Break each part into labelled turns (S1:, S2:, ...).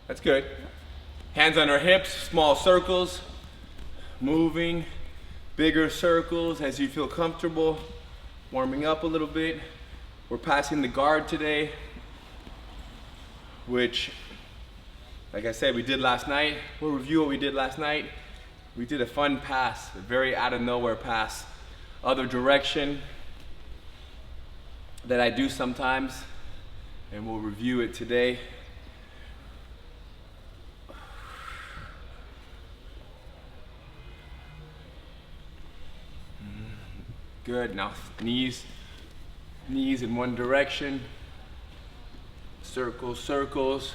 S1: That's good. Hands on our hips, small circles, moving, bigger circles as you feel comfortable, warming up a little bit. We're passing the guard today, which, like I said, we did last night. We'll review what we did last night. We did a fun pass, a very out of nowhere pass. Other direction that I do sometimes, and we'll review it today. Good, now knees in one direction, circles, circles.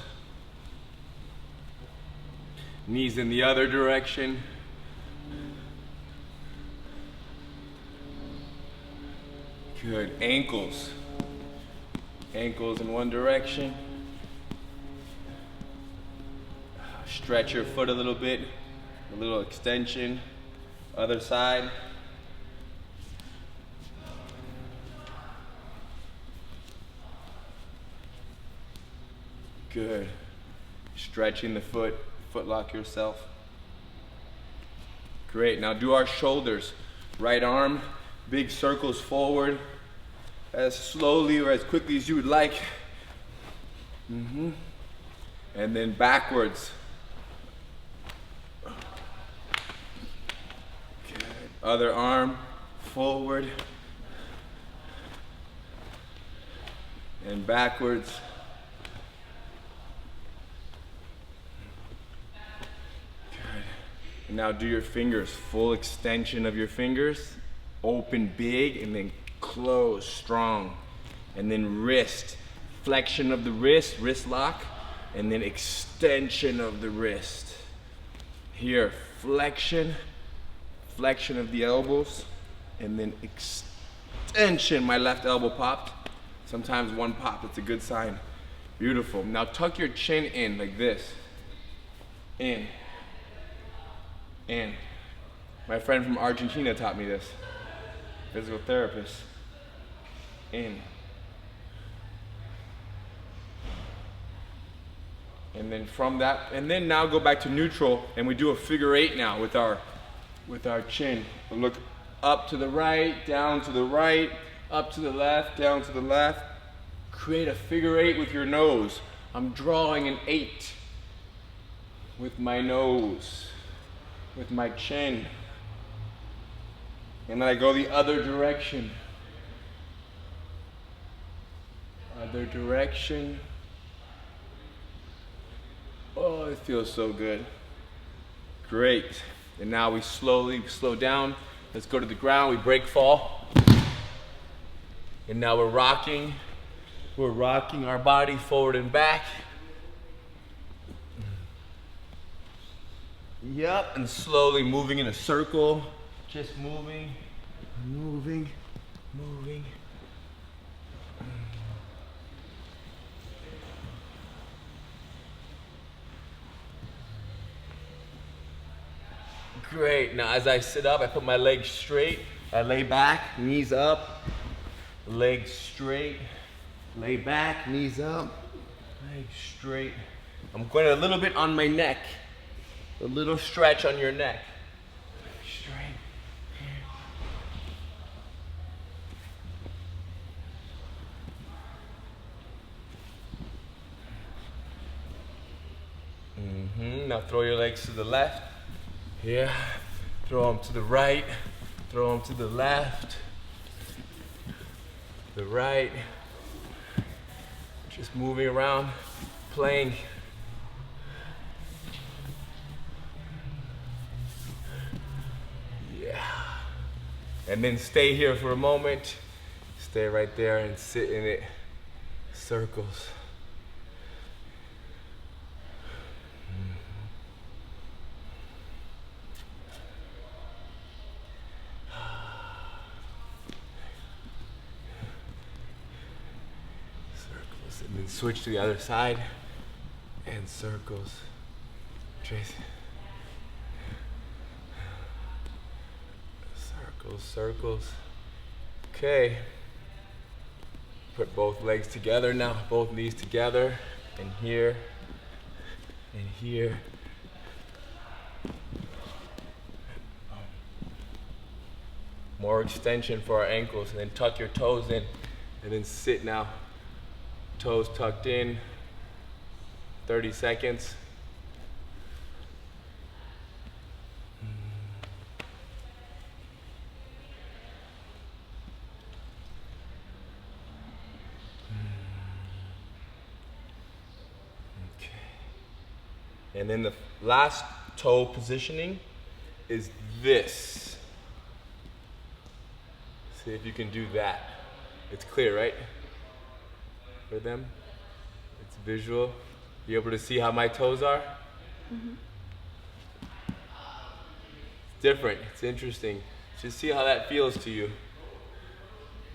S1: Knees in the other direction. Good, ankles. Ankles in one direction. Stretch your foot a little bit, a little extension. Other side. Good. Stretching the foot, foot lock yourself. Great, now do our shoulders. Right arm, big circles forward, as slowly or as quickly as you would like. And then backwards. Good. Other arm, forward. And backwards. Now do your fingers, full extension of your fingers, open big and then close strong. And then wrist, flexion of the wrist, wrist lock, and then extension of the wrist. Here, flexion of the elbows, and then extension. My left elbow popped. Sometimes one pop, it's a good sign. Beautiful. Now tuck your chin in like this. In. In. My friend from Argentina taught me this. Physical therapist. In. And then from that, and then now go back to neutral, and we do a figure eight now with our chin. We'll look up to the right, down to the right, up to the left, down to the left. Create a figure eight with your nose. I'm drawing an 8 with my nose, with my chin. And then I go the other direction. Other direction. Oh, it feels so good. Great. And now we slowly slow down. Let's go to the ground. We break fall. And now we're rocking. We're rocking our body forward and back. Yep, and slowly moving in a circle. Just moving, moving, moving. Great, now as I sit up, I put my legs straight. I lay back, knees up, legs straight. Lay back, knees up, legs straight. I'm going a little bit on my neck. A little stretch on your neck. Straight. Now throw your legs to the left. Yeah. Throw them to the right. Throw them to the left. The right. Just moving around, playing. Yeah. And then stay here for a moment. Stay right there and sit in it. Circles. And then switch to the other side and circles. Trace. Circles, circles. Okay. Put both legs together now, both knees together, and here. and here. More extension for our ankles, and then tuck your toes in, and then sit now. Toes tucked in, 30 seconds. Okay. And then the last toe positioning is this. See if you can do that. It's clear, right? For them? It's visual. You able to see how my toes are? Mm-hmm. It's different. It's interesting. Just see how that feels to you.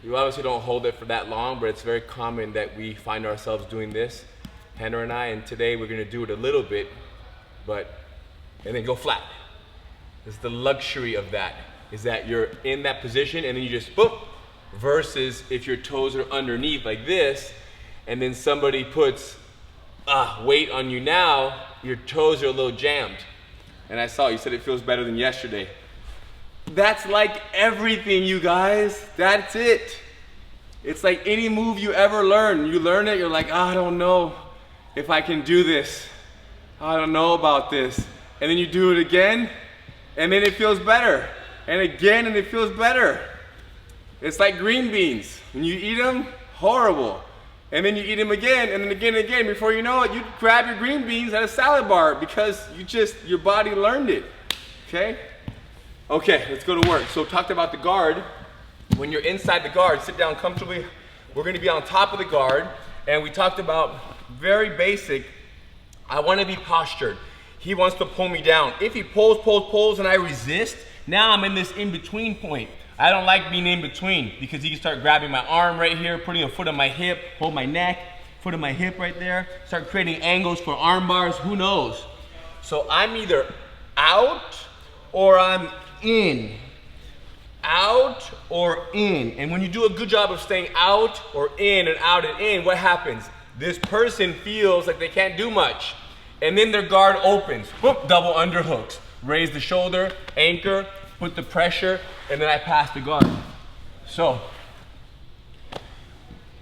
S1: You obviously don't hold it for that long, but it's very common that we find ourselves doing this, Hannah and I, and today we're gonna do it a little bit, and then go flat. It's the luxury of that, is that you're in that position and then you just boop, versus if your toes are underneath like this, and then somebody puts weight on you now, your toes are a little jammed. And I saw you said it feels better than yesterday. That's like everything, you guys. That's it. It's like any move you ever learn. You learn it, you're like, I don't know if I can do this. I don't know about this. And then you do it again, and then it feels better. And again, and it feels better. It's like green beans. When you eat them, horrible. And then you eat them again, and then again and again. Before you know it, you grab your green beans at a salad bar because your body learned it, okay? Okay, let's go to work. So talked about the guard. When you're inside the guard, sit down comfortably. We're gonna be on top of the guard, and we talked about very basic, I wanna be postured. He wants to pull me down. If he pulls, and I resist, now I'm in this in-between point. I don't like being in between because he can start grabbing my arm right here, putting a foot on my hip, hold my neck, foot on my hip right there, start creating angles for arm bars, who knows? So I'm either out or I'm in. Out or in. And when you do a good job of staying out or in and out and in, what happens? This person feels like they can't do much. And then their guard opens. Whoop, double underhooks. Raise the shoulder, anchor, put the pressure, and then I pass the guard. So,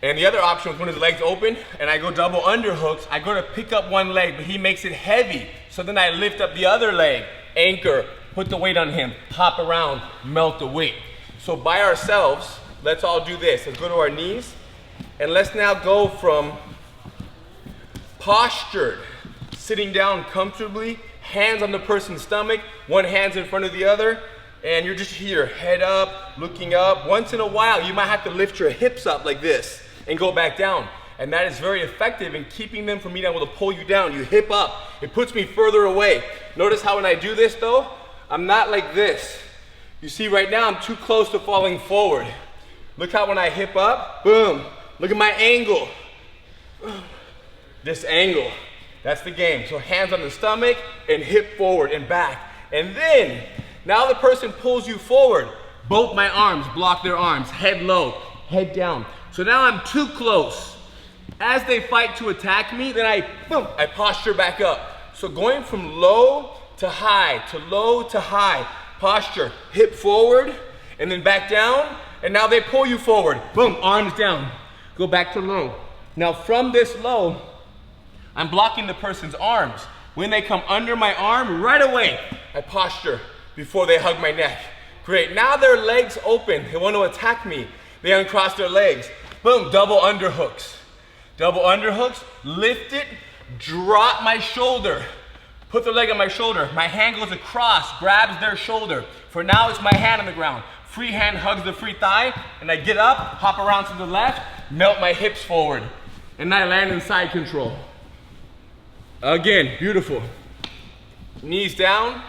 S1: and the other option was when his legs open and I go double underhooks, I go to pick up one leg, but he makes it heavy. So then I lift up the other leg, anchor, put the weight on him, hop around, melt the weight. So by ourselves, let's all do this. Let's go to our knees, and let's now go from postured, sitting down comfortably, hands on the person's stomach, one hand's in front of the other, and you're just here, head up, looking up. Once in a while, you might have to lift your hips up like this and go back down. And that is very effective in keeping them from being able to pull you down. You hip up, it puts me further away. Notice how when I do this though, I'm not like this. You see right now, I'm too close to falling forward. Look how when I hip up, boom, look at my angle. This angle, that's the game. So hands on the stomach and hip forward and back. And then, now the person pulls you forward. Both my arms block their arms, head low, head down. So now I'm too close. As they fight to attack me, then I posture back up. So going from low to high, posture, hip forward, and then back down, and now they pull you forward. Boom, arms down, go back to low. Now from this low, I'm blocking the person's arms. When they come under my arm, right away, I posture before they hug my neck. Great, now their legs open, they want to attack me. They uncross their legs. Boom, double underhooks. Double underhooks, lift it, drop my shoulder. Put the leg on my shoulder. My hand goes across, grabs their shoulder. For now, it's my hand on the ground. Free hand hugs the free thigh, and I get up, hop around to the left, melt my hips forward, and I land in side control. Again, beautiful. Knees down,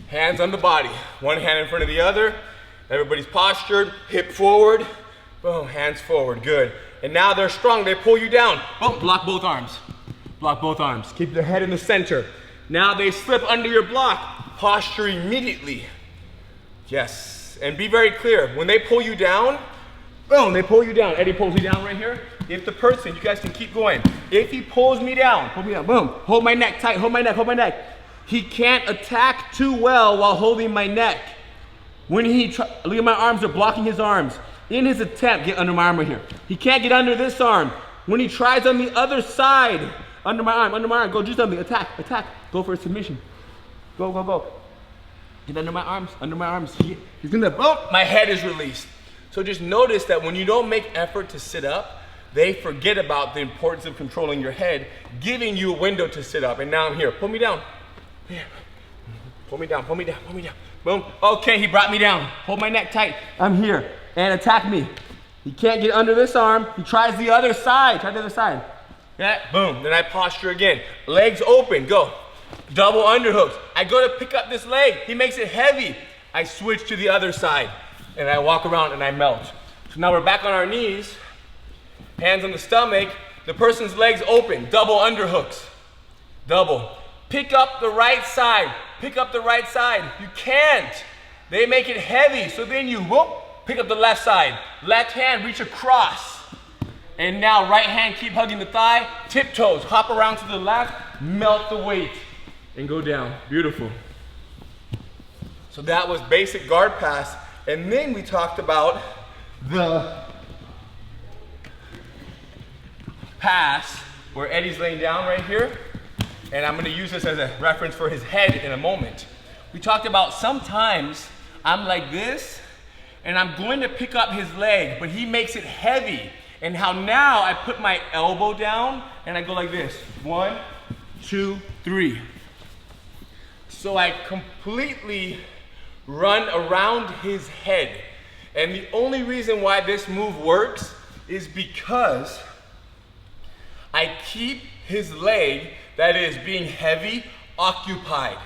S1: hands on the body. One hand in front of the other. Everybody's postured, hip forward. Boom, hands forward, good. And now they're strong, they pull you down. Boom, block both arms. Block both arms. Keep their head in the center. Now they slip under your block. Posture immediately. Yes, and be very clear. When they pull you down, boom, they pull you down. Eddie pulls you down right here. If the person, you guys can keep going. If he pulls me down, boom, hold my neck tight, hold my neck, hold my neck. He can't attack too well while holding my neck. When he, look at my arms, they're blocking his arms. In his attempt, get under my arm right here. He can't get under this arm. When he tries on the other side, under my arm, go do something, attack, go for a submission. Go. Get under my arms. He's gonna, boom, my head is released. So just notice that when you don't make effort to sit up, they forget about the importance of controlling your head, giving you a window to sit up. And now I'm here, pull me down. Here. Pull me down. Boom, okay, he brought me down. Hold my neck tight, I'm here, and attack me. He can't get under this arm, he tries the other side, Yeah, boom, then I posture again. Legs open, go. Double underhooks. I go to pick up this leg, he makes it heavy. I switch to the other side, and I walk around and I melt. So now we're back on our knees, hands on the stomach, the person's legs open, double underhooks. Double. Pick up the right side, You can't. They make it heavy, so then you, whoop, pick up the left side. Left hand, reach across. And now right hand, keep hugging the thigh, tiptoes, hop around to the left, melt the weight, and go down. Beautiful. So that was basic guard pass. And then we talked about the pass where Eddie's laying down right here. And I'm gonna use this as a reference for his head in a moment. We talked about sometimes I'm like this, and I'm going to pick up his leg, but he makes it heavy. And how now I put my elbow down, and I go like this. 1, 2, 3. So I completely run around his head. And the only reason why this move works is because I keep his leg, that is being heavy, occupied.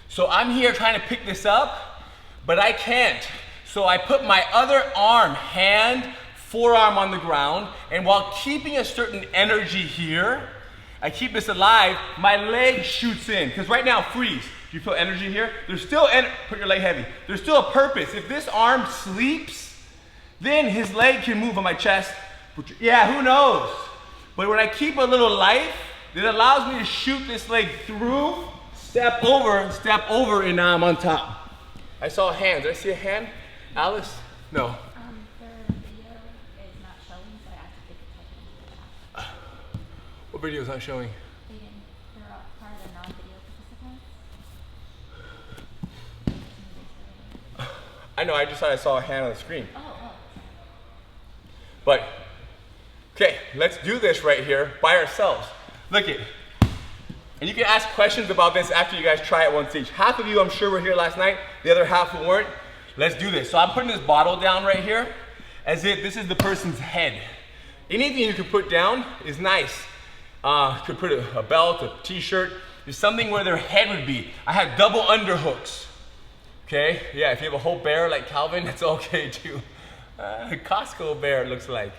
S1: So I'm here trying to pick this up, but I can't. So I put my other arm, hand, forearm on the ground, and while keeping a certain energy here, I keep this alive, my leg shoots in. Because right now, freeze. Do you feel energy here? There's still, put your leg heavy. There's still a purpose. If this arm sleeps, then his leg can move on my chest. Yeah, who knows? But when I keep a little life, it allows me to shoot this leg through, step over, and now I'm on top. I saw a hand. Did I see a hand? Alice? No.
S2: The video is not showing, so I asked if they could type it into the chat.
S1: What video is not showing?
S2: They're part of the non-video participants.
S1: I know, I just thought I saw a hand on the screen.
S2: Oh.
S1: But, okay, let's do this right here by ourselves. Look it. And you can ask questions about this after you guys try it once each. Half of you, I'm sure, were here last night. The other half who weren't. Let's do this. So I'm putting this bottle down right here as if this is the person's head. Anything you can put down is nice. Could put a belt, a t-shirt. There's something where their head would be. I have double underhooks. Okay? Yeah, if you have a whole bear like Calvin, that's okay too. Costco bear, it looks like.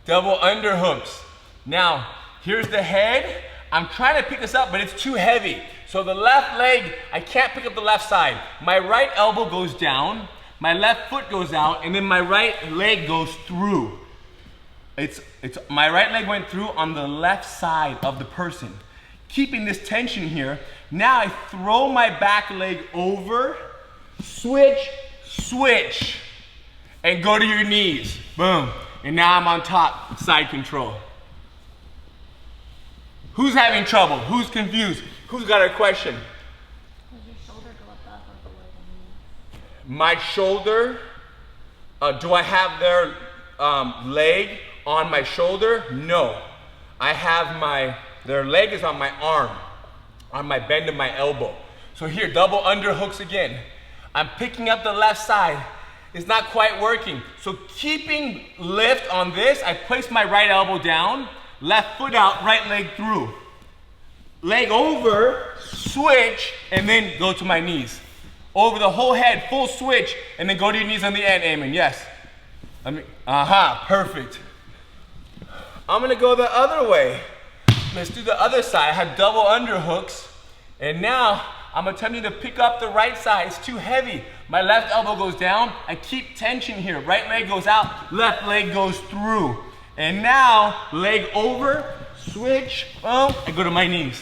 S1: Double underhooks. Now, here's the head. I'm trying to pick this up, but it's too heavy. So the left leg, I can't pick up the left side. My right elbow goes down, my left foot goes out, and then my right leg goes through. My right leg went through on the left side of the person. Keeping this tension here, now I throw my back leg over, switch, and go to your knees. Boom. And now I'm on top, side control. Who's having trouble? Who's confused? Who's got a question?
S2: Does your shoulder go above or below the knee?
S1: My shoulder, do I have their leg on my shoulder? No. I have their leg is on my arm, on my bend of my elbow. So here, double underhooks again. I'm picking up the left side. It's not quite working. So keeping lift on this, I place my right elbow down, left foot out, right leg through. Leg over, switch, and then go to my knees. Over the whole head, full switch, and then go to your knees on the end, amen, yes. Perfect. I'm gonna go the other way. Let's do the other side. I have double underhooks, and now I'm attempting to pick up the right side. It's too heavy. My left elbow goes down. I keep tension here. Right leg goes out, left leg goes through. And now, leg over, switch, boom, I go to my knees.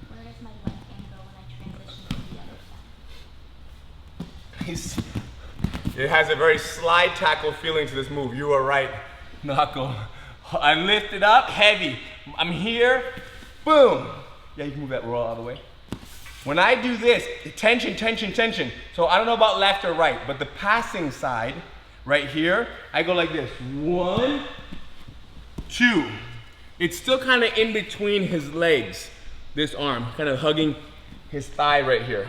S2: Where does my left hand go when I transition to the other side?
S1: It has a very slide tackle feeling to this move. You are right, Knuckle. I lift it up, heavy. I'm here, boom. Yeah, you can move that roll out of the way. When I do this, tension, tension, tension. So I don't know about left or right, but the passing side, right here, I go like this. 1, 2. It's still kind of in between his legs, this arm, kind of hugging his thigh right here.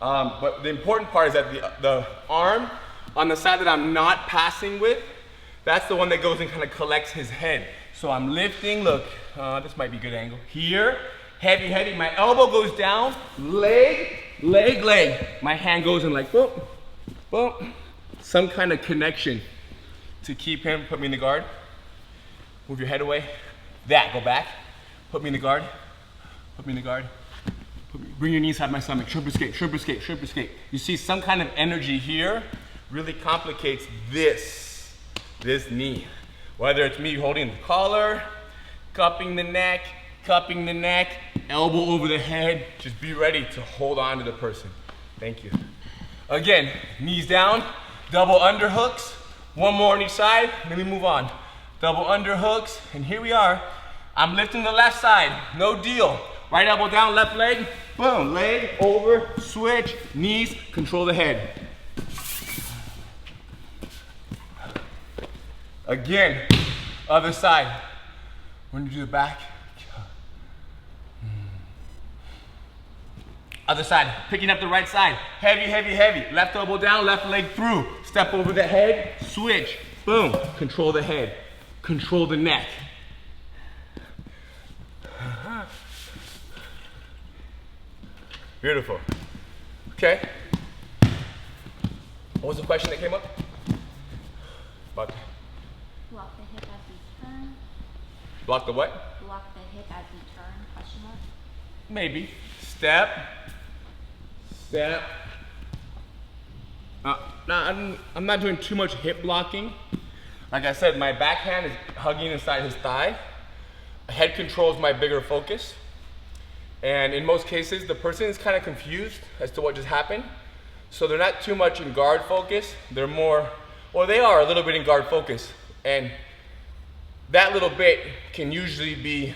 S1: But the important part is that the arm on the side that I'm not passing with, that's the one that goes and kind of collects his head. So I'm lifting, look, this might be a good angle. Here, heavy, heavy, my elbow goes down, leg, leg, leg. My hand goes in like, boom, boom. Some kind of connection to keep him, put me in the guard. Move your head away. That, go back. Put me in the guard. Put me in the guard. Bring your knees behind my stomach. Shrimp escape, shrimp escape, shrimp escape. You see some kind of energy here really complicates this knee. Whether it's me holding the collar, cupping the neck, elbow over the head. Just be ready to hold on to the person. Thank you. Again, knees down, double underhooks. One more on each side, then we move on. Double underhooks, and here we are. I'm lifting the left side, no deal. Right elbow down, left leg, boom, leg over, switch, knees, control the head. Again, other side. When you do the back, other side, picking up the right side. Heavy, heavy, heavy. Left elbow down, left leg through. Step over the head, switch, boom. Control the head, control the neck. Beautiful. Okay. What was the question that came up? About
S2: Block the hip as we turn.
S1: block the what?
S2: Block the hip as we turn, question mark.
S1: Maybe. Step. Step. I'm not doing too much hip blocking. Like I said, my backhand is hugging inside his thigh. Head control is my bigger focus. And in most cases, the person is kind of confused as to what just happened. So they're not too much in guard focus. They're more, well, they are a little bit in guard focus. And that little bit can usually be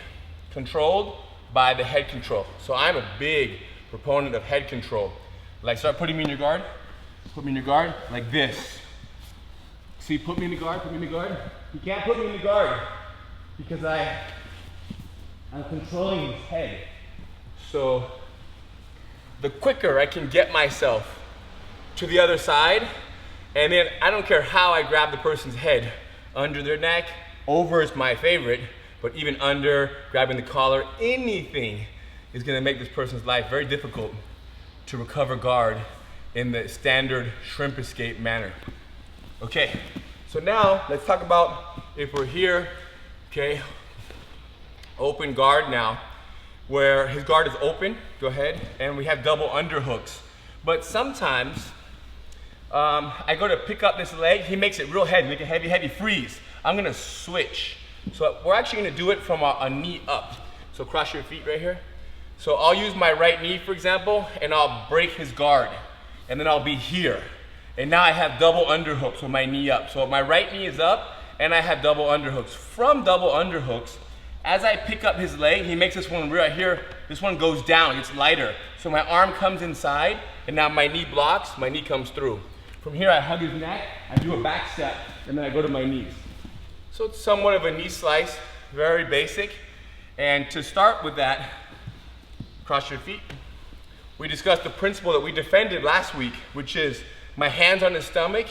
S1: controlled by the head control. So I'm a big proponent of head control. Like, start putting me in your guard. Put me in your guard like this. See, put me in the guard, put me in the guard. You can't put me in the guard because I'm controlling his head. So the quicker I can get myself to the other side, and then I don't care how I grab the person's head, under their neck, over is my favorite, but even under, grabbing the collar, anything is gonna make this person's life very difficult to recover guard in the standard shrimp escape manner. Okay, so now let's talk about if we're here, okay, open guard now, where his guard is open, go ahead, and we have double underhooks. But sometimes, I go to pick up this leg, he makes it real heavy, make it heavy, heavy, freeze. I'm gonna switch. So we're actually gonna do it from a knee up. So cross your feet right here. So I'll use my right knee, for example, and I'll break his guard. And then I'll be here. And now I have double underhooks with my knee up. So my right knee is up, and I have double underhooks. From double underhooks, as I pick up his leg, he makes this one right here, this one goes down, it's lighter. So my arm comes inside, and now my knee blocks, my knee comes through. From here, I hug his neck, I do a back step, and then I go to my knees. So it's somewhat of a knee slice, very basic. And to start with that, cross your feet. We discussed the principle that we defended last week, which is my hands on his stomach,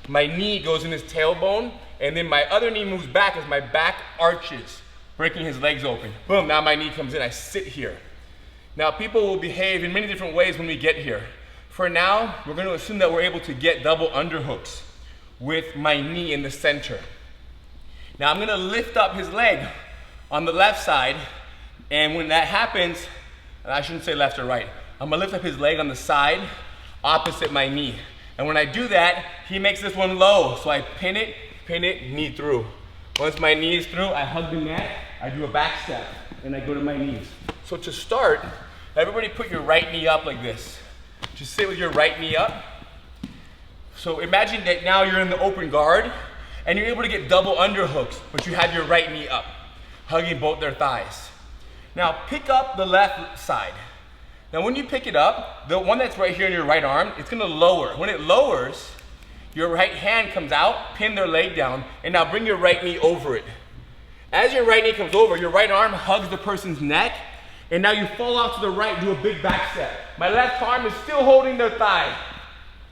S1: my knee goes in his tailbone, and then my other knee moves back as my back arches, breaking his legs open. Boom, now my knee comes in, I sit here. Now people will behave in many different ways when we get here. For now, we're gonna assume that we're able to get double underhooks with my knee in the center. Now I'm gonna lift up his leg on the left side, and when that happens, I shouldn't say left or right, I'm gonna lift up his leg on the side opposite my knee. And when I do that, he makes this one low, so I pin it pin it, knee through. Once my knee is through, I hug the neck, I do a back step, and I go to my knees. So to start, everybody put your right knee up like this. Just sit with your right knee up. So imagine that now you're in the open guard, and you're able to get double underhooks, but you have your right knee up, hugging both their thighs. Now pick up the left side. Now when you pick it up, the one that's right here in your right arm, it's gonna lower. When it lowers, your right hand comes out, pin their leg down, and now bring your right knee over it. As your right knee comes over, your right arm hugs the person's neck, and now you fall out to the right, do a big back step. My left arm is still holding their thigh.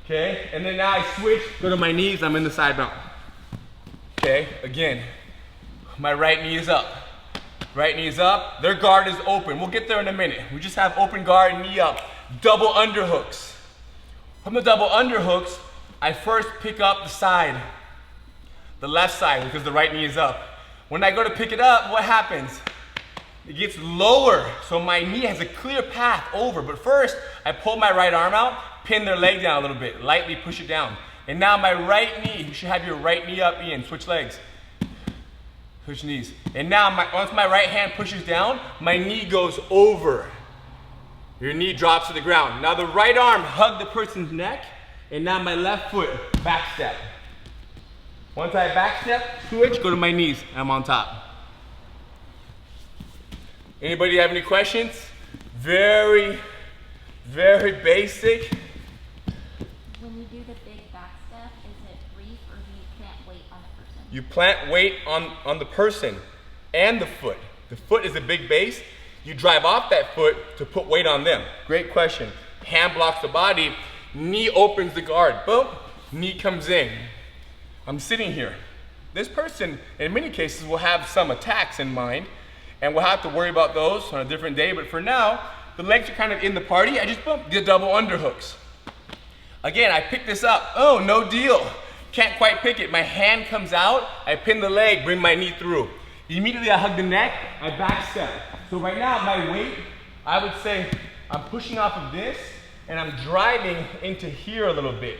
S1: Okay, and then now I switch, go to my knees, I'm in the side mount. Okay, again, my right knee is up. Right knee is up, their guard is open. We'll get there in a minute. We just have open guard, knee up, double underhooks. From the double underhooks, I first pick up the side, the left side, because the right knee is up. When I go to pick it up, what happens? It gets lower, so my knee has a clear path over. But first, I pull my right arm out, pin their leg down a little bit, lightly push it down. And now my right knee, you should have your right knee up, Ian, switch legs. Switch knees. And now once my right hand pushes down, my knee goes over. Your knee drops to the ground. Now the right arm hug the person's neck, and now my left foot back step. Once I back step, switch, go to my knees, I'm on top. Anybody have any questions? Very, very basic.
S2: When you do the big back step, is it brief or do you plant weight on the person?
S1: You plant weight on the person and the foot. The foot is a big base. You drive off that foot to put weight on them. Great question. Hand blocks the body, knee opens the guard. Boom, knee comes in. I'm sitting here. This person, in many cases, will have some attacks in mind, and we'll have to worry about those on a different day, but for now, the legs are kind of in the party. I just bump the double underhooks. Again, I pick this up. Oh, no deal. Can't quite pick it. My hand comes out, I pin the leg, bring my knee through. Immediately I hug the neck, I back step. So right now, my weight, I would say I'm pushing off of this, and I'm driving into here a little bit.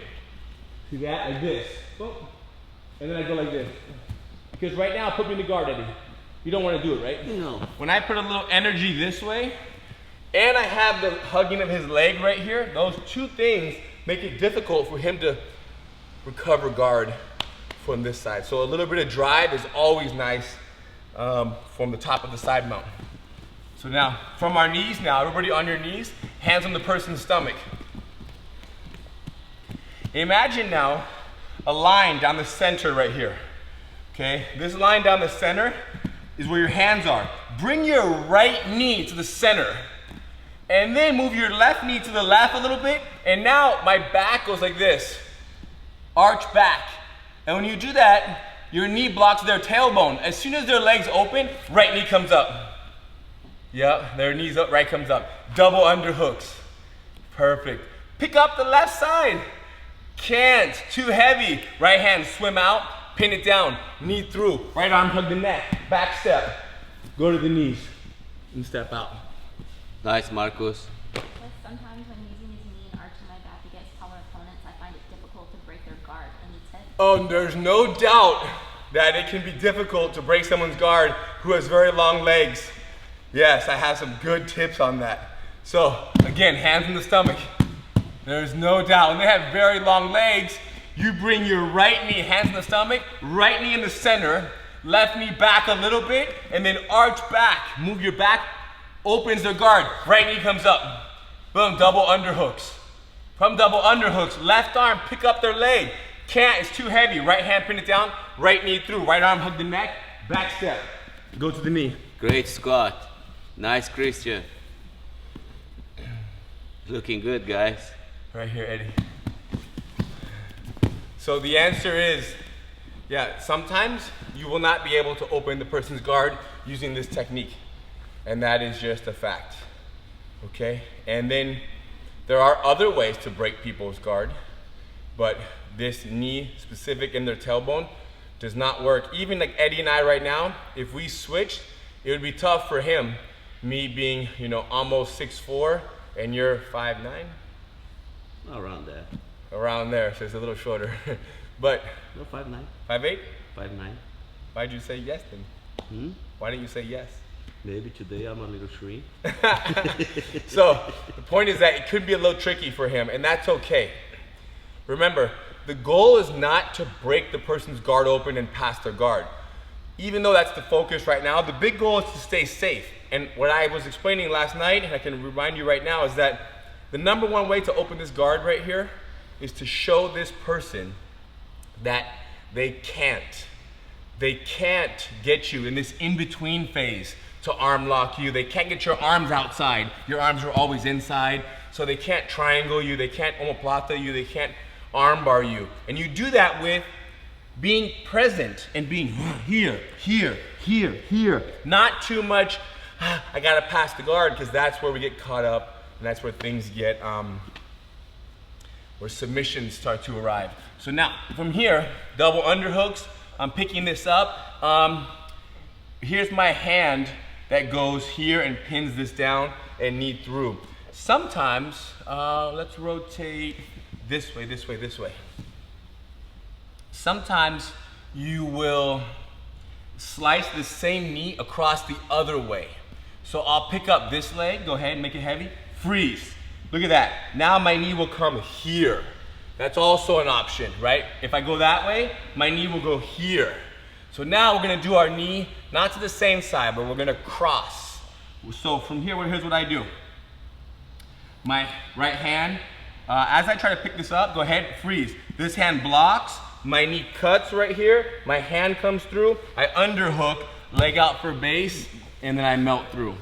S1: See that? Like this. Boom. And then I go like this. Because right now, put me in the guard, Eddie. You don't want to do it, right?
S3: No.
S1: When I put a little energy this way, and I have the hugging of his leg right here, those two things make it difficult for him to recover guard from this side. So a little bit of drive is always nice from the top of the side mount. So now, from our knees now, everybody on your knees, hands on the person's stomach. Imagine now a line down the center right here. Okay, this line down the center is where your hands are. Bring your right knee to the center. And then move your left knee to the left a little bit. And now my back goes like this. Arch back. And when you do that, your knee blocks their tailbone. As soon as their legs open, right knee comes up. Yep, their knees up, right comes up. Double underhooks. Perfect. Pick up the left side. Can't, too heavy. Right hand, swim out, pin it down, knee through. Right arm, hug the neck, back step. Go to the knees and step out.
S3: Nice, Marcus.
S2: But sometimes when using his knee and arching my back against taller opponents, I find it difficult to break their guard and he said.
S1: Oh, there's no doubt that it can be difficult to break someone's guard who has very long legs. Yes, I have some good tips on that. So, again, hands in the stomach. There's no doubt. When they have very long legs, you bring your right knee, hands in the stomach, right knee in the center, left knee back a little bit, and then arch back. Move your back, opens their guard, right knee comes up. Boom, double underhooks. From double underhooks, left arm, pick up their leg. Can't, it's too heavy. Right hand, pin it down, right knee through. Right arm, hug the neck, back step. Go to the knee.
S3: Great squat. Nice, Christian. Looking good, guys.
S1: Right here, Eddie. So the answer is, yeah, sometimes you will not be able to open the person's guard using this technique. And that is just a fact, okay? And then there are other ways to break people's guard, but this knee specific in their tailbone does not work. Even like Eddie and I right now, if we switched, it would be tough for him, me being, you know, almost 6'4", and you're 5'9".
S3: Around there.
S1: Around there, so it's a little shorter. But
S3: No, 5'9".
S1: 5'8"?
S3: 5'9".
S1: Why'd you say yes then? Why didn't you say yes?
S3: Maybe today I'm a little shrink.
S1: So the point is that it could be a little tricky for him, and that's okay. Remember, the goal is not to break the person's guard open and pass their guard. Even though that's the focus right now, the big goal is to stay safe. And what I was explaining last night, and I can remind you right now, is that the number one way to open this guard right here is to show this person that they can't get you in this in-between phase to arm lock you. They can't get your arms outside. Your arms are always inside. So they can't triangle you, they can't omoplata you, they can't arm bar you. And you do that with being present and being here, here, here, here. Not too much, I gotta pass the guard, because that's where we get caught up, and that's where things get, where submissions start to arrive. So now, from here, double underhooks, I'm picking this up. Here's my hand that goes here and pins this down and knee through. Sometimes, let's rotate this way, this way, this way. Sometimes you will slice the same knee across the other way. So I'll pick up this leg, go ahead and make it heavy, freeze. Look at that. Now my knee will come here. That's also an option, right? If I go that way, my knee will go here. So now we're gonna do our knee, not to the same side, but we're gonna cross. So from here, here's what I do. My right hand, as I try to pick this up, go ahead, freeze. This hand blocks, my knee cuts right here, my hand comes through, I underhook, leg out for base, and then I melt through.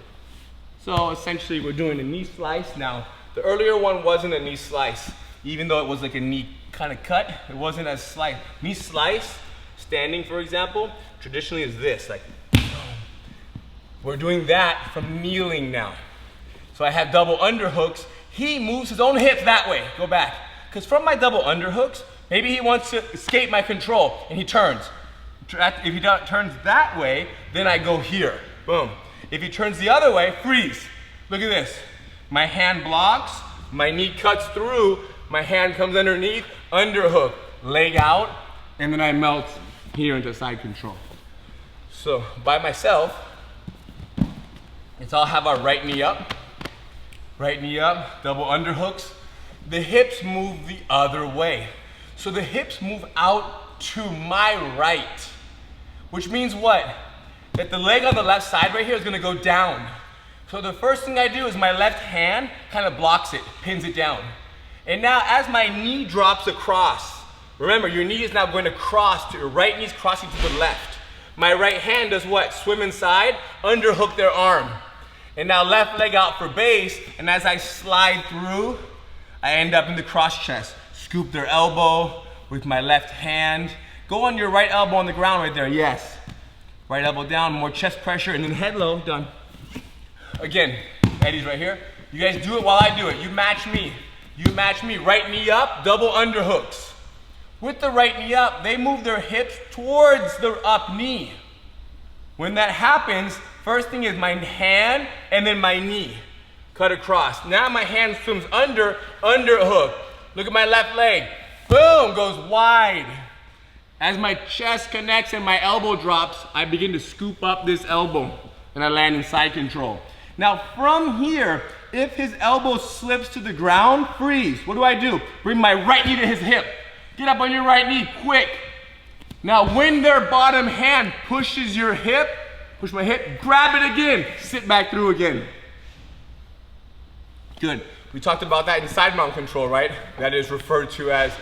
S1: So essentially we're doing a knee slice. Now, the earlier one wasn't a knee slice. Even though it was like a knee kind of cut, it wasn't as slice. Knee slice, standing for example, traditionally is this, like, we're doing that from kneeling now. So I have double underhooks. He moves his own hips that way, go back. Because from my double underhooks, maybe he wants to escape my control and he turns. If he turns that way, then I go here, boom. If he turns the other way, freeze. Look at this. My hand blocks, my knee cuts through, my hand comes underneath, underhook, leg out, and then I melt here into side control. So by myself, I'll have our right knee up, double underhooks. The hips move the other way. So the hips move out to my right, which means what? That the leg on the left side right here is gonna go down. So the first thing I do is my left hand kind of blocks it, pins it down. And now as my knee drops across, remember your knee is now going to cross, your right knee is crossing to the left. My right hand does what? Swim inside, underhook their arm. And now left leg out for base, and as I slide through, I end up in the cross chest. Scoop their elbow with my left hand. Go on your right elbow on the ground right there, yes. Right elbow down, more chest pressure, and then head low, done. Again, Eddie's right here. You guys do it while I do it. You match me. You match me. Right knee up, double underhooks. With the right knee up, they move their hips towards the up knee. When that happens, first thing is my hand and then my knee. Cut across. Now my hand swims under, underhook. Look at my left leg. Boom, goes wide. As my chest connects and my elbow drops, I begin to scoop up this elbow and I land in side control. Now from here, if his elbow slips to the ground, freeze. What do? Bring my right knee to his hip. Get up on your right knee, quick. Now when their bottom hand pushes your hip, push my hip, grab it again, sit back through again. Good. We talked about that in side mount control, right? That is referred to as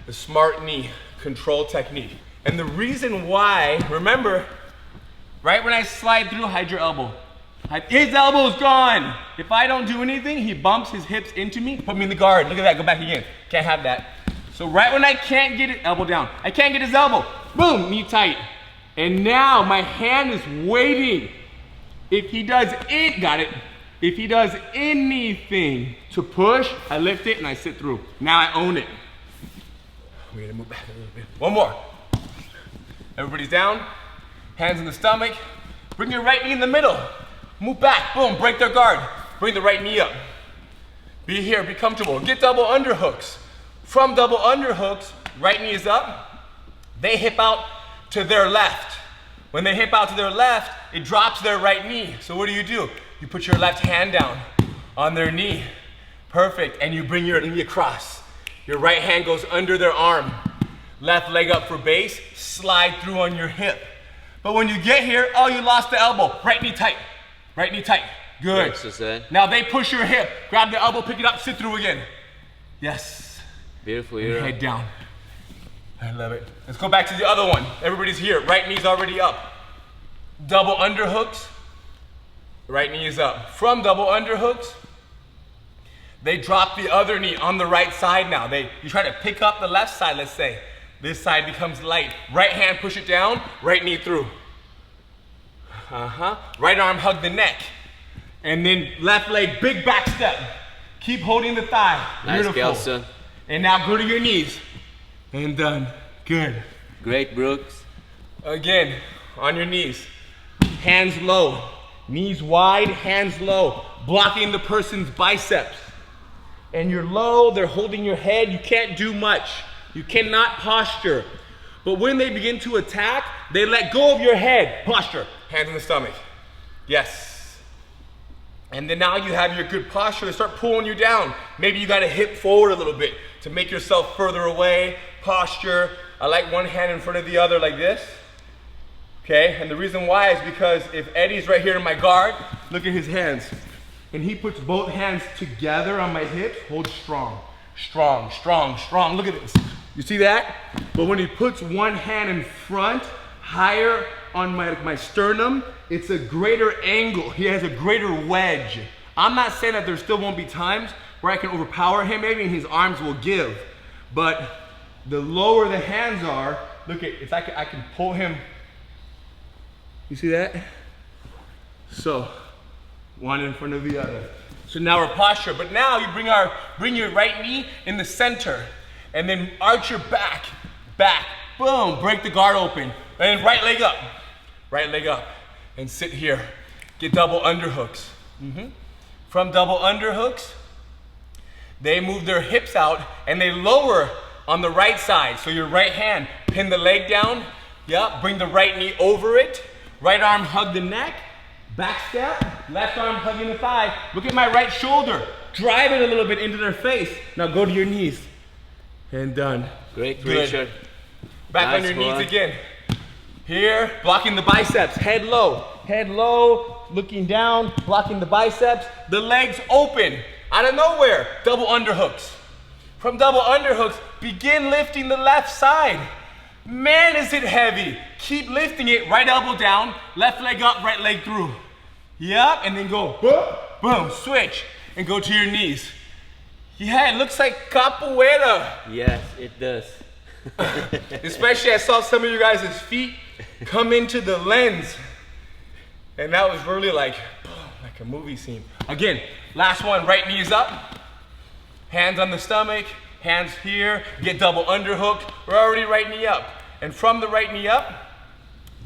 S1: the smart knee control technique. And the reason why, remember, right when I slide through, hide your elbow. His elbow's gone. If I don't do anything, he bumps his hips into me, put me in the guard. Look at that, go back again. Can't have that. So right when I can't get it, elbow down. I can't get his elbow, boom, knee tight. And now my hand is waiting. If he does it, got it. If he does anything to push, I lift it and I sit through. Now I own it. We're gonna move back a little bit. One more. Everybody's down, hands in the stomach. Bring your right knee in the middle. Move back, boom, break their guard. Bring the right knee up. Be here, be comfortable. Get double underhooks. From double underhooks, right knee is up. They hip out to their left. When they hip out to their left, it drops their right knee. So what do? You put your left hand down on their knee. Perfect. And you bring your knee across. Your right hand goes under their arm. Left leg up for base. Slide through on your hip. But when you get here, oh, you lost the elbow. Right knee tight. Right knee tight. Good. Now they push your hip. Grab the elbow, pick it up, sit through again. Yes.
S3: Beautiful.
S1: And head down. I love it. Let's go back to the other one. Everybody's here. Right knee's already up. Double underhooks. Right knee is up. From double underhooks, they drop the other knee on the right side now. You try to pick up the left side, let's say. This side becomes light. Right hand, push it down. Right knee through. Right arm, hug the neck. And then left leg, big back step. Keep holding the thigh.
S3: Nice,
S1: Beautiful.
S3: Kelson.
S1: And now go to your knees. And done. Good.
S3: Great, Brooks.
S1: Again, on your knees. Hands low. Knees wide, hands low. Blocking the person's biceps. And you're low, they're holding your head. You can't do much. You cannot posture. But when they begin to attack, they let go of your head. Posture. Hands in the stomach. Yes. And then now you have your good posture. They start pulling you down. Maybe you got to hip forward a little bit to make yourself further away. Posture. I like one hand in front of the other like this. Okay, and the reason why is because if Eddie's right here in my guard, look at his hands. And he puts both hands together on my hips, hold strong. Strong, strong, strong. Look at this. You see that? But when he puts one hand in front, higher on my sternum, it's a greater angle. He has a greater wedge. I'm not saying that there still won't be times where I can overpower him maybe and his arms will give. But the lower the hands are, look at, it's like I can pull him. You see that? So, one in front of the other. So now we're posture, but now you bring your right knee in the center and then arch your back, boom, break the guard open. And then right leg up and sit here. Get double underhooks. From double underhooks, they move their hips out and they lower on the right side. So your right hand, pin the leg down, bring the right knee over it, right arm hug the neck, back step, left arm hugging the thigh. Look at my right shoulder. Drive it a little bit into their face. Now go to your knees. And done.
S3: Great, Richard.
S1: Back
S3: nice
S1: on your
S3: one.
S1: knees again. Here, blocking the biceps. Head low, looking down, blocking the biceps. The legs open, out of nowhere. Double underhooks. From double underhooks, begin lifting the left side. Man, is it heavy. Keep lifting it, right elbow down, left leg up, right leg through. Yep, and then go, boom, boom, switch, and go to your knees. Yeah, it looks like capoeira.
S3: Yes, it does.
S1: Especially I saw some of you guys' feet come into the lens. And that was really like a movie scene. Again, last one, right knee is up. Hands on the stomach, hands here, get double underhook. We're already right knee up. And from the right knee up,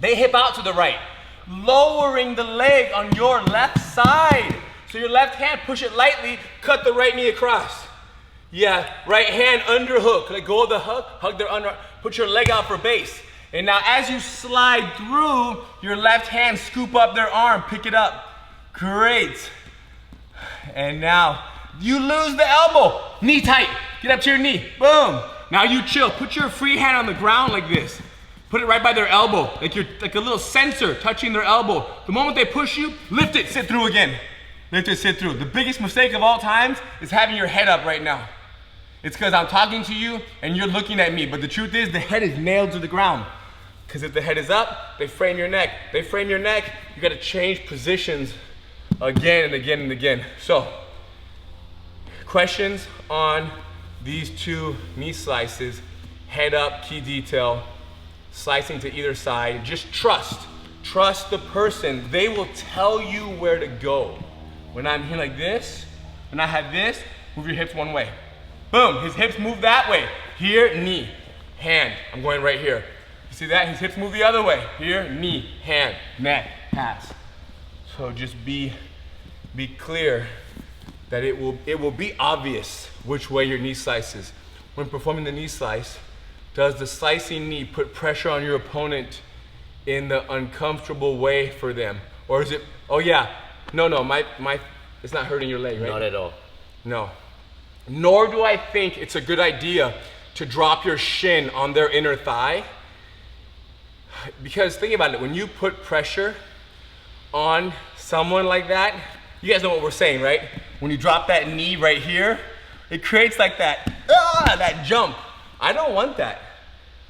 S1: they hip out to the right, lowering the leg on your left side. So your left hand, push it lightly, cut the right knee across. Yeah, right hand underhook, let go of the hug their under, put your leg out for base. And now as you slide through, your left hand scoop up their arm, pick it up. Great. And now you lose the elbow, knee tight, get up to your knee, boom. Now you chill, put your free hand on the ground like this. Put it right by their elbow, like you're like a little sensor touching their elbow. The moment they push you, lift it, sit through again. Lift it, sit through. The biggest mistake of all times is having your head up right now. It's because I'm talking to you and you're looking at me, but the truth is the head is nailed to the ground. Because if the head is up, they frame your neck. They frame your neck, you gotta change positions again and again and again. So, questions on these two knee slices, head up, key detail, slicing to either side. Just trust the person. They will tell you where to go. When I'm here like this, when I have this, move your hips one way. Boom, his hips move that way. Here, knee, hand, I'm going right here. You see that? His hips move the other way. Here, knee, hand, neck, pass. So just be clear that it will be obvious which way your knee slices. When performing the knee slice, Does the slicing knee put pressure on your opponent in the uncomfortable way for them? Or is it, oh yeah, no, it's not hurting your leg, right?
S3: Not at all.
S1: No. Nor do I think it's a good idea to drop your shin on their inner thigh. Because think about it, when you put pressure on someone like that, you guys know what we're saying, right? When you drop that knee right here, it creates like that jump. I don't want that.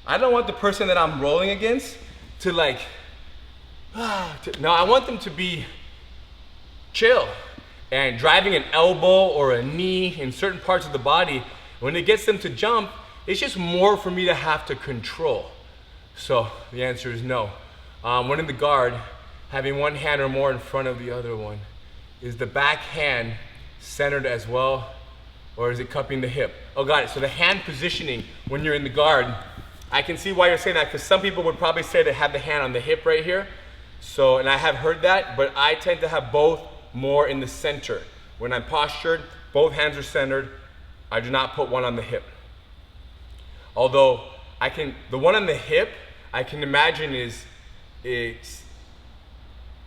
S1: I don't want the person that I'm rolling against to like, no, I want them to be chill. And driving an elbow or a knee in certain parts of the body, when it gets them to jump, it's just more for me to have to control. So the answer is no. When in the guard, having one hand or more in front of the other one, is the back hand centered as well, or is it cupping the hip? Oh, got it. So the hand positioning when you're in the guard, I can see why you're saying that, because some people would probably say to have the hand on the hip right here. So, and I have heard that, but I tend to have both more in the center. When I'm postured, both hands are centered. I do not put one on the hip. Although the one on the hip, I can imagine it's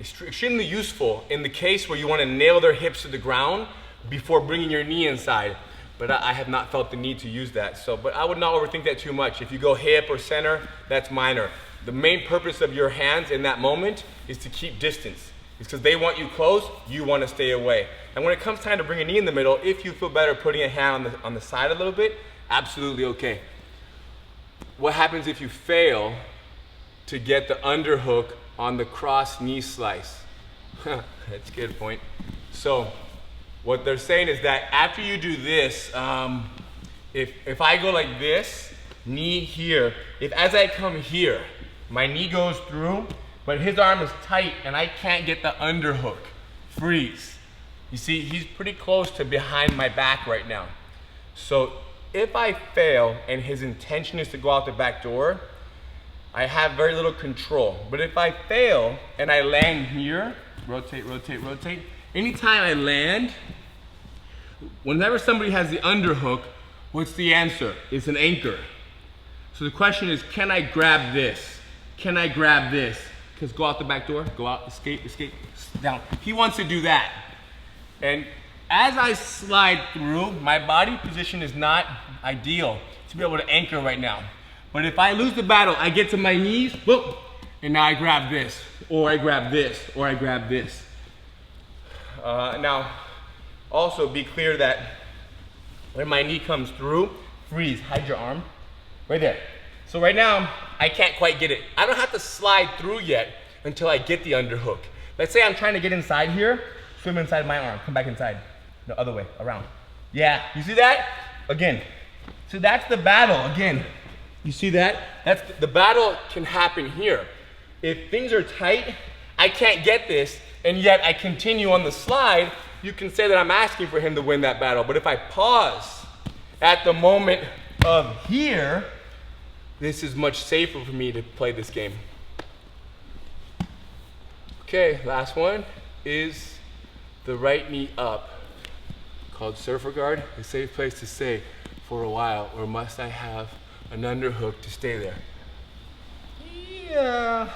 S1: extremely useful in the case where you want to nail their hips to the ground before bringing your knee inside. But I have not felt the need to use that. So, but I would not overthink that too much. If you go hip or center, that's minor. The main purpose of your hands in that moment is to keep distance. It's because they want you close, you want to stay away. And when it comes time to bring a knee in the middle, if you feel better putting a hand on the side a little bit, absolutely okay. What happens if you fail to get the underhook on the cross knee slice? That's a good point. So what they're saying is that after you do this, if I go like this, knee here, if as I come here, my knee goes through, but his arm is tight and I can't get the underhook, freeze. You see, he's pretty close to behind my back right now. So if I fail and his intention is to go out the back door, I have very little control. But if I fail and I land here, rotate, rotate, rotate, anytime I land, whenever somebody has the underhook, what's the answer? It's an anchor. So the question is, can I grab this? Can I grab this? Because go out the back door, go out, escape, escape, down. He wants to do that. And as I slide through, my body position is not ideal to be able to anchor right now. But if I lose the battle, I get to my knees, whoop, and now I grab this, or I grab this, or I grab this. Now, also be clear that when my knee comes through, freeze, hide your arm, right there. So right now, I can't quite get it. I don't have to slide through yet until I get the underhook. Let's say I'm trying to get inside here, swim inside my arm, come back inside. The other way, around. Yeah, you see that? Again. So that's the battle, again. You see that? That's the battle can happen here. If things are tight, I can't get this, and yet I continue on the slide, you can say that I'm asking for him to win that battle. But if I pause at the moment of here, this is much safer for me to play this game. Okay, last one is the right knee up, called surfer guard. A safe place to stay for a while, or must I have an underhook to stay there? Yeah.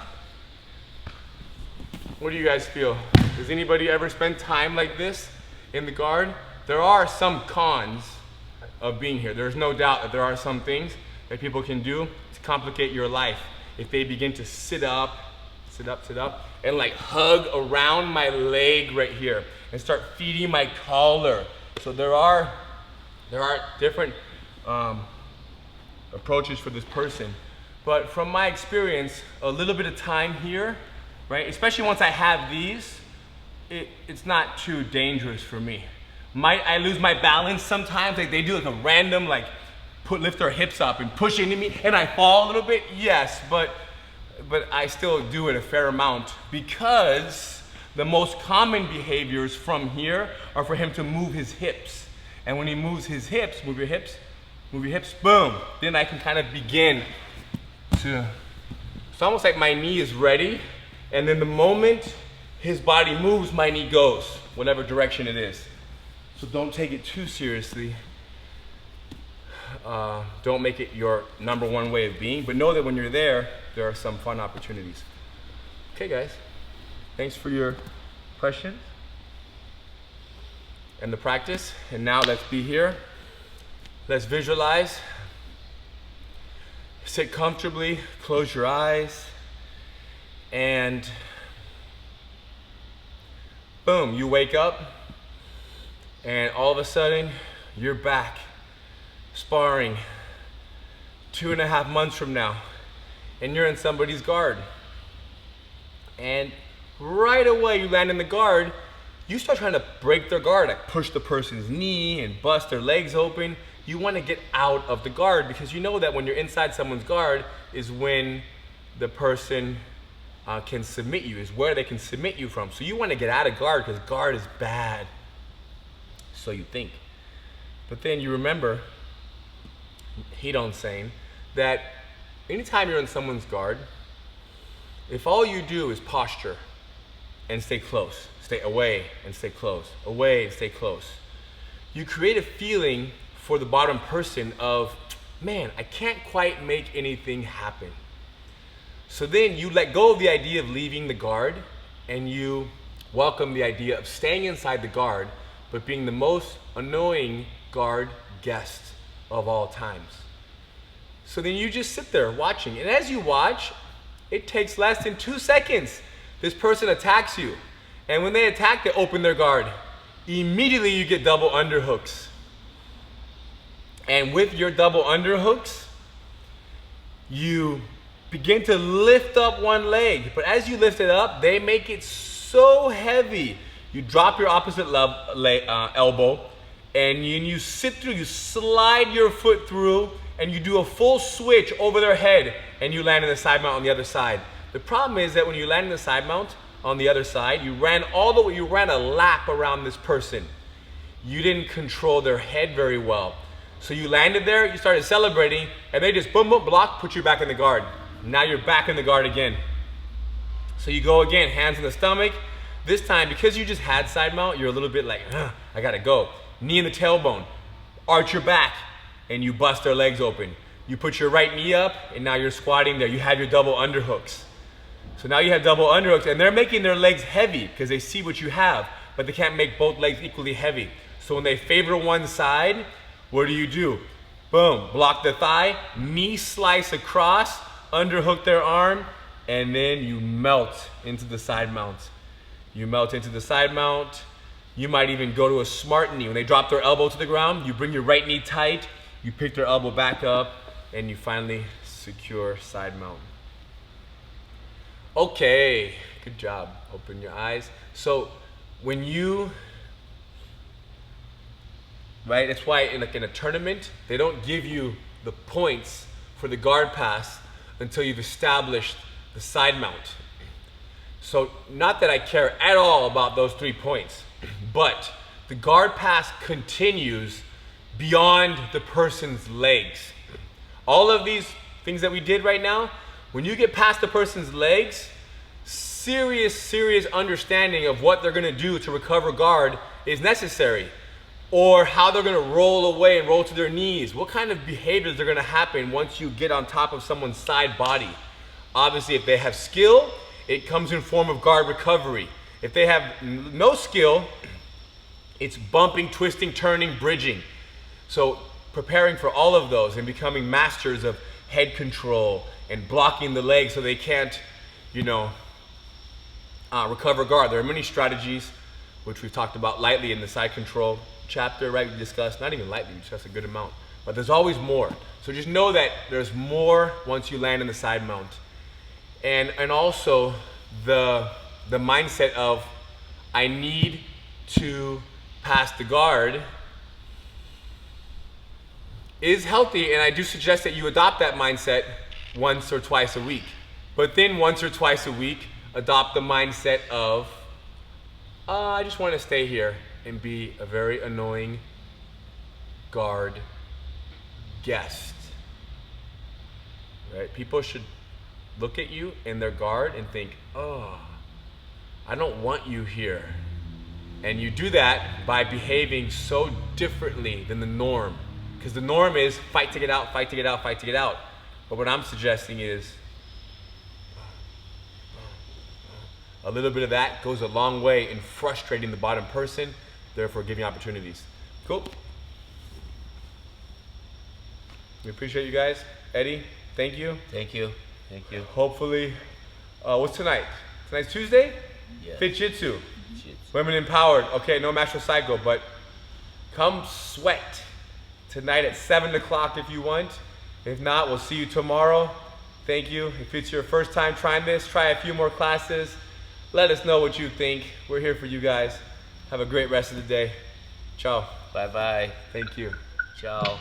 S1: What do you guys feel? Does anybody ever spend time like this in the guard? There are some cons of being here. There's no doubt that there are some things that people can do to complicate your life. If they begin to sit up, and like hug around my leg right here and start feeding my collar. So there are different approaches for this person. But from my experience, a little bit of time here, right? Especially once I have these, it's not too dangerous for me. Might I lose my balance sometimes? Like they do like a random lift their hips up and push into me and I fall a little bit? Yes, but I still do it a fair amount because the most common behaviors from here are for him to move his hips. And when he moves his hips, move your hips, boom. Then I can kind of begin to, it's almost like my knee is ready. And then the moment his body moves, my knee goes, whatever direction it is. So don't take it too seriously. don't make it your number one way of being, but know that when you're there, there are some fun opportunities. Okay, guys, thanks for your questions and the practice. And now let's be here. Let's visualize. Sit comfortably, close your eyes, and boom, you wake up, and all of a sudden, you're back sparring 2.5 months from now, and you're in somebody's guard. And right away, you land in the guard, you start trying to break their guard, like push the person's knee and bust their legs open. You want to get out of the guard because you know that when you're inside someone's guard is when the person can submit you, is where they can submit you from. So you want to get out of guard because guard is bad. So you think. But then you remember, Hidon's saying, that anytime you're in someone's guard, if all you do is posture and stay close, stay away and stay close, away and stay close, you create a feeling for the bottom person of, man, I can't quite make anything happen. So then you let go of the idea of leaving the guard and you welcome the idea of staying inside the guard, but being the most annoying guard guest of all times. So then you just sit there watching, and as you watch, it takes less than 2 seconds. This person attacks you, and when they attack, they open their guard. Immediately you get double underhooks. And with your double underhooks, you begin to lift up one leg. But as you lift it up, they make it so heavy. You drop your opposite elbow, and you sit through, you slide your foot through, and you do a full switch over their head, and you land in the side mount on the other side. The problem is that when you land in the side mount on the other side, you ran a lap around this person. You didn't control their head very well. So you landed there, you started celebrating, and they just boom, boom, block, put you back in the guard. Now you're back in the guard again. So you go again, hands in the stomach. This time, because you just had side mount, you're a little bit like, I gotta go. Knee in the tailbone, arch your back, and you bust their legs open. You put your right knee up, and now you're squatting there. You have your double underhooks. So now you have double underhooks, and they're making their legs heavy because they see what you have, but they can't make both legs equally heavy. So when they favor one side, what do? Boom, block the thigh, knee slice across, underhook their arm, and then you melt into the side mount. You melt into the side mount. You might even go to a smart knee. When they drop their elbow to the ground, you bring your right knee tight, you pick their elbow back up, and you finally secure side mount. Okay, good job. Open your eyes. So when you, right, that's why in a tournament, they don't give you the points for the guard pass until you've established the side mount. So not that I care at all about those 3 points, but the guard pass continues beyond the person's legs. All of these things that we did right now, when you get past the person's legs, serious understanding of what they're gonna do to recover guard is necessary. Or how they're gonna roll away and roll to their knees. What kind of behaviors are gonna happen once you get on top of someone's side body? Obviously, if they have skill, it comes in form of guard recovery. If they have no skill, it's bumping, twisting, turning, bridging. So preparing for all of those and becoming masters of head control and blocking the leg so they can't, recover guard. There are many strategies, which we've talked about lightly in the side control chapter, right? We discussed, not even lightly, we discussed a good amount, but there's always more. So just know that there's more once you land in the side mount. And also the mindset of, I need to pass the guard is healthy, and I do suggest that you adopt that mindset once or twice a week. But then once or twice a week, adopt the mindset of, I just want to stay here and be a very annoying guard guest. Right? People should look at you in their guard and think, oh, I don't want you here. And you do that by behaving so differently than the norm.
S4: Because the norm is fight to get out, fight to get out, fight to get out. But what I'm suggesting is a little bit of that goes a long way in frustrating the bottom person, therefore giving opportunities. Cool. We appreciate you guys. Eddie, thank you.
S3: Thank you. Thank you.
S4: Hopefully, what's tonight? Tonight's Tuesday?
S3: Yeah.
S4: Fit Jitsu.
S3: Shit.
S4: Women empowered. Okay, no master cycle, but come sweat tonight at 7 o'clock if you want. If not, we'll see you tomorrow. Thank you. If it's your first time trying this, try a few more classes. Let us know what you think. We're here for you guys. Have a great rest of the day. Ciao.
S3: Bye bye.
S4: Thank you.
S3: Ciao.